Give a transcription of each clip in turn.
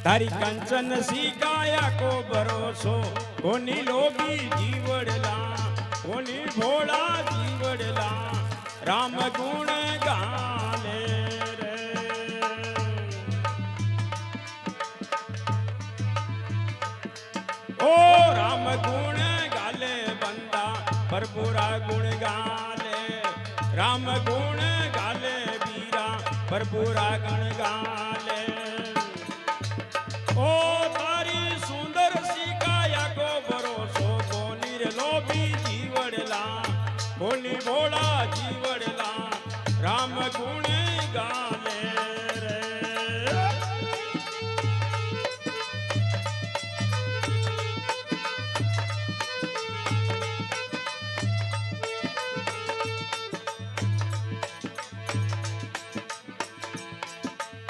તારી કંચન સીકાયા કો ભરોસો કોની લોભી જીવડલા કોની ભોળા જીવડલા રામ ગુણ ગાલે રે ઓ રામ ગુણ ગાલે બંદા ભરપૂરા ગુણ ગાલે રામ ગુણ ગાલે વીરા ભરપૂરા ગુણ ગાલે ઓ તારી સુંદર શિકાયા કો ભરોસો કોની રે લોભી જીવડલા કોની ભોળા જીવડલા રામ ગુણ ગાલે રે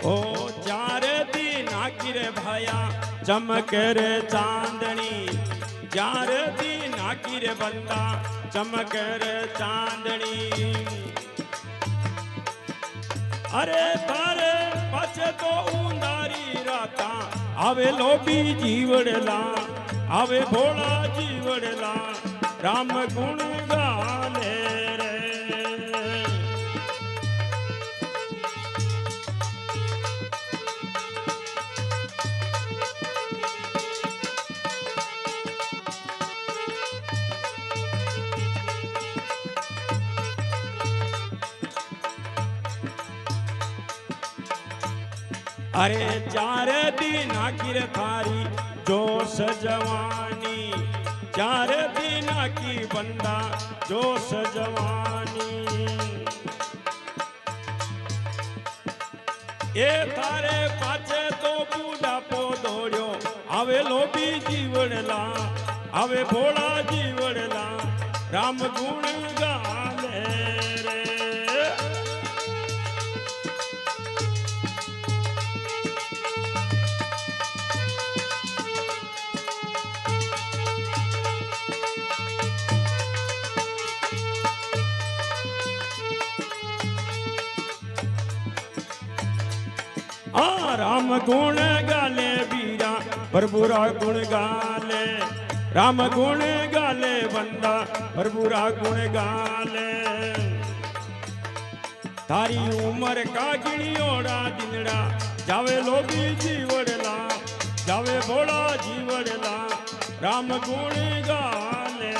ઓ ચારે દી નાખી રે ભાયા ચમકે રે ચાંદણી ચારે દી નાખી રે બંદા ચમકે રે ચાંદણી અરે તારે પાછે તો ઉંધારી રાતા આવે લોભી જીવડલા આવે ભોળા જીવડલા રામ ગુણ ગાલે રે अरे चार दिन आखिर थारी जोश जवानी चार दिन की बंदा जोश जवानी ए थारे पाछे तो बूढ़ापो दौड़्यो आवे लोभी जीवड़ला आवे भोळा जीवड़ला राम गुण गाले रे राम गुण गाले वीरा भरपूरा गुण गाले राम गुण गाले बंदा भरपूरा गुण गाले तारी उमर का गिणियोड़ा दिनड़ा जावे लोभी जीवड़ला जावे भोला जीवड़ला राम गुण गाले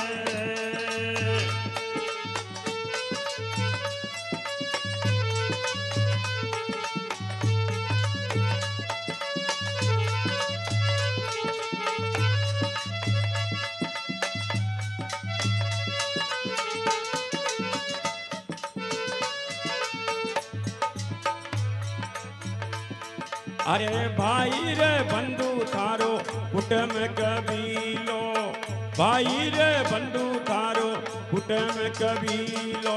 अरे भाई रे बंधु थारो कुटुंब कबीलो भाई रे बंधु थारो कुटुंब कबीलो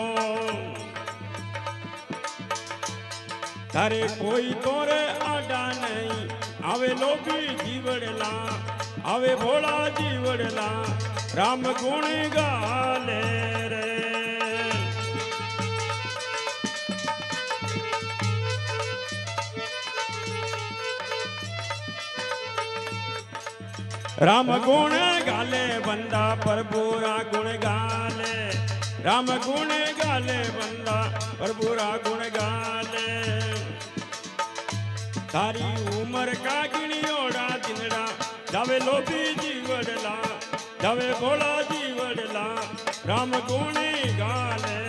तारे कोई तोरे आडा नहीं आवे लोभी जीवड़ला आवे भोला जीवड़ला राम गुण गाले रे राम गुण गाले बंदा भरपूरा गुण गाले राम गुण गाले बंदा भरपूरा गुण गाले तारी उमर का गिणियोड़ा दिनड़ा जावे लोभी जीवड़ला जावे भोला जीवड़ला राम गुण गाले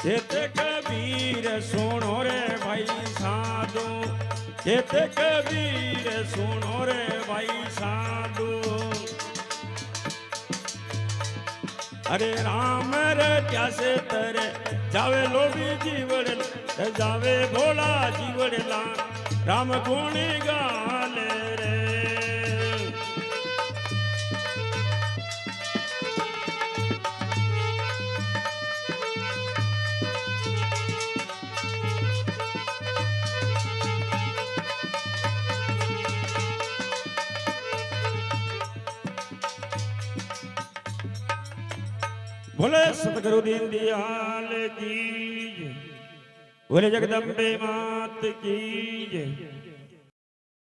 जेते कबीर सुनो रे भाई साधु जेते कबीर सुनो रे भाई साधु अरे राम रे कैसे तरे जावे लोभी जीवड़ जावे भोला जीवड़ला राम गुण गाले रे बोले सतगुरु दीन दयाल की जय। बोले जगदम्बे मात की जय।